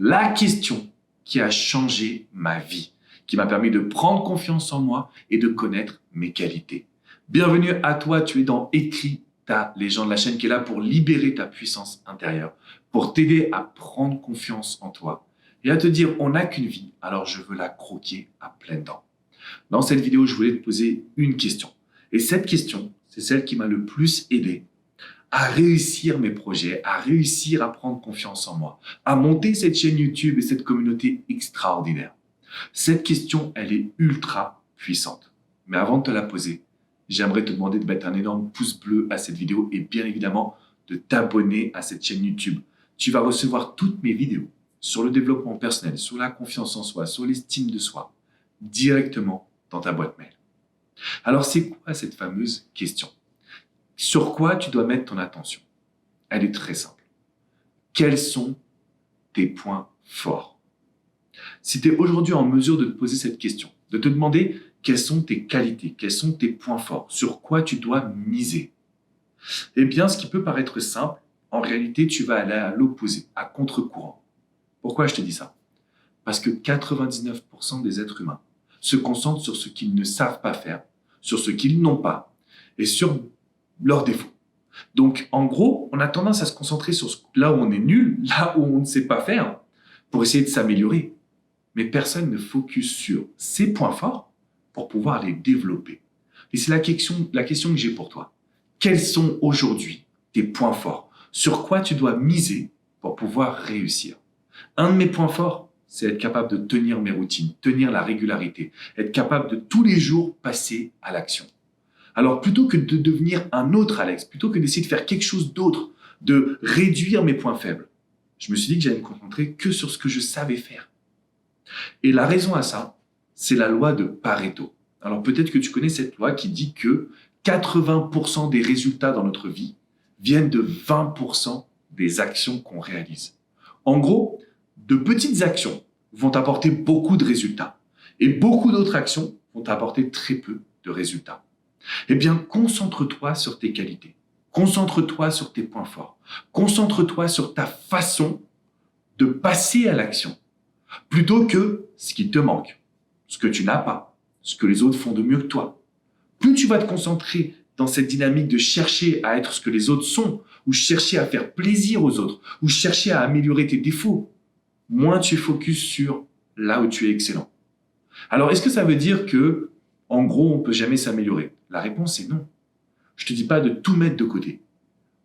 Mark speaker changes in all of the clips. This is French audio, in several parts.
Speaker 1: la question qui a changé ma vie, qui m'a permis de prendre confiance en moi et de connaître mes qualités. Bienvenue à toi, tu es dans Écris ta légende, la chaîne qui est là pour libérer ta puissance intérieure, pour t'aider à prendre confiance en toi et à te dire on n'a qu'une vie, alors je veux la croquer à pleines dents. Dans cette vidéo, je voulais te poser une question. Et cette question, c'est celle qui m'a le plus aidé à réussir mes projets, à réussir à prendre confiance en moi, à monter cette chaîne YouTube et cette communauté extraordinaire. Cette question, elle est ultra puissante. Mais avant de te la poser, j'aimerais te demander de mettre un énorme pouce bleu à cette vidéo et bien évidemment de t'abonner à cette chaîne YouTube. Tu vas recevoir toutes mes vidéos sur le développement personnel, sur la confiance en soi, sur l'estime de soi, directement dans ta boîte mail. Alors c'est quoi cette fameuse question ? Sur quoi tu dois mettre ton attention ? Elle est très simple. Quels sont tes points forts ? Si tu es aujourd'hui en mesure de te poser cette question, de te demander quelles sont tes qualités, quels sont tes points forts, sur quoi tu dois miser, eh bien, ce qui peut paraître simple, en réalité, tu vas aller à l'opposé, à contre-courant. Pourquoi je te dis ça ? Parce que 99% des êtres humains se concentrent sur ce qu'ils ne savent pas faire, sur ce qu'ils n'ont pas et sur leurs défauts. Donc, en gros, on a tendance à se concentrer sur là où on est nul, là où on ne sait pas faire, pour essayer de s'améliorer. Mais personne ne focus sur ses points forts pour pouvoir les développer. Et c'est la question que j'ai pour toi. Quels sont aujourd'hui tes points forts ? Sur quoi tu dois miser pour pouvoir réussir ? Un de mes points forts, c'est être capable de tenir mes routines, tenir la régularité, être capable de tous les jours passer à l'action. Alors, plutôt que de devenir un autre Alex, plutôt que d'essayer de faire quelque chose d'autre, de réduire mes points faibles, je me suis dit que j'allais me concentrer que sur ce que je savais faire. Et la raison à ça, c'est la loi de Pareto. Alors, peut-être que tu connais cette loi qui dit que 80% des résultats dans notre vie viennent de 20% des actions qu'on réalise. En gros, de petites actions vont apporter beaucoup de résultats et beaucoup d'autres actions vont apporter très peu de résultats. Eh bien, concentre-toi sur tes qualités. Concentre-toi sur tes points forts. Concentre-toi sur ta façon de passer à l'action plutôt que ce qui te manque, ce que tu n'as pas, ce que les autres font de mieux que toi. Plus tu vas te concentrer dans cette dynamique de chercher à être ce que les autres sont, ou chercher à faire plaisir aux autres, ou chercher à améliorer tes défauts, moins tu focuses sur là où tu es excellent. Alors, est-ce que ça veut dire que, en gros, on ne peut jamais s'améliorer ? La réponse est non. Je ne te dis pas de tout mettre de côté,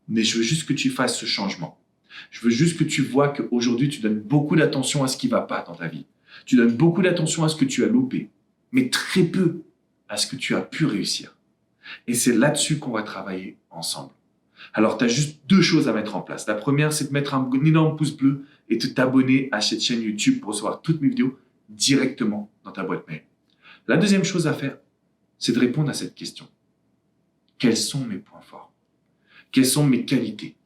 Speaker 1: mais je veux juste que tu fasses ce changement. Je veux juste que tu vois qu'aujourd'hui, tu donnes beaucoup d'attention à ce qui ne va pas dans ta vie. Tu donnes beaucoup d'attention à ce que tu as loupé, mais très peu à ce que tu as pu réussir. Et c'est là-dessus qu'on va travailler ensemble. Alors, tu as juste deux choses à mettre en place. La première, c'est de mettre un énorme pouce bleu et de t'abonner à cette chaîne YouTube pour recevoir toutes mes vidéos directement dans ta boîte mail. La deuxième chose à faire, c'est de répondre à cette question. Quels sont mes points forts ? Quelles sont mes qualités ?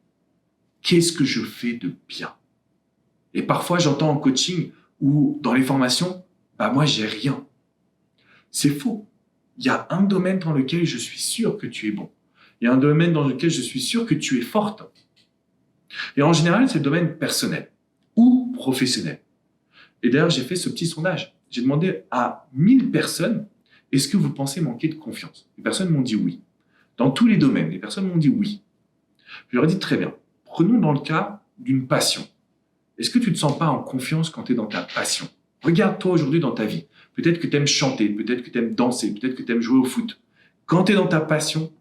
Speaker 1: Qu'est-ce que je fais de bien ? Et parfois, j'entends en coaching ou dans les formations, moi, j'ai rien. C'est faux. Il y a un domaine dans lequel je suis sûr que tu es bon. Il y a un domaine dans lequel je suis sûr que tu es forte. Et en général, c'est le domaine personnel ou professionnel. Et d'ailleurs, j'ai fait ce petit sondage. J'ai demandé à 1000 personnes, est-ce que vous pensez manquer de confiance ? Les personnes m'ont dit oui. Dans tous les domaines, les personnes m'ont dit oui. Je leur ai dit très bien. Prenons dans le cas d'une passion. Est-ce que tu ne te sens pas en confiance quand tu es dans ta passion ? Regarde-toi aujourd'hui dans ta vie. Peut-être que tu aimes chanter, peut-être que tu aimes danser, peut-être que tu aimes jouer au foot. Quand tu es dans ta passion,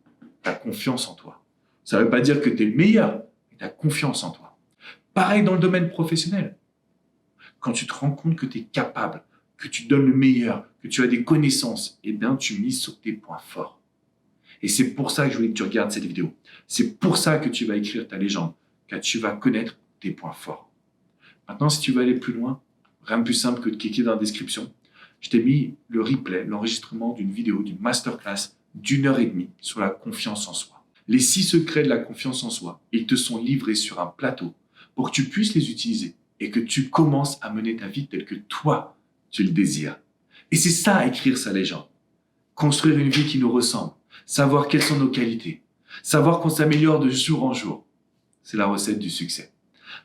Speaker 1: tu as confiance en toi. Ça ne veut pas dire que tu es le meilleur, mais tu as confiance en toi. Pareil dans le domaine professionnel. Quand tu te rends compte que tu es capable, que tu donnes le meilleur, que tu as des connaissances, eh bien, tu mises sur tes points forts. Et c'est pour ça que je voulais que tu regardes cette vidéo. C'est pour ça que tu vas écrire ta légende, car tu vas connaître tes points forts. Maintenant, si tu veux aller plus loin, rien de plus simple que de cliquer dans la description. Je t'ai mis le replay, l'enregistrement d'une vidéo, d'une masterclass d'1h30 sur la confiance en soi. Les 6 secrets de la confiance en soi, ils te sont livrés sur un plateau pour que tu puisses les utiliser et que tu commences à mener ta vie telle que toi, tu le désires. Et c'est ça, écrire sa légende. Construire une vie qui nous ressemble, savoir quelles sont nos qualités, savoir qu'on s'améliore de jour en jour. C'est la recette du succès.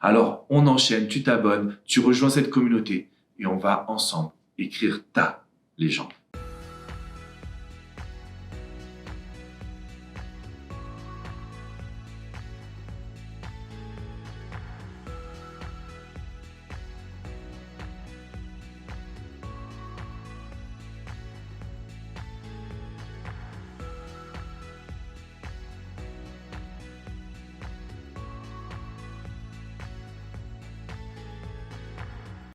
Speaker 1: Alors, on enchaîne, tu t'abonnes, tu rejoins cette communauté et on va ensemble écrire ta légende.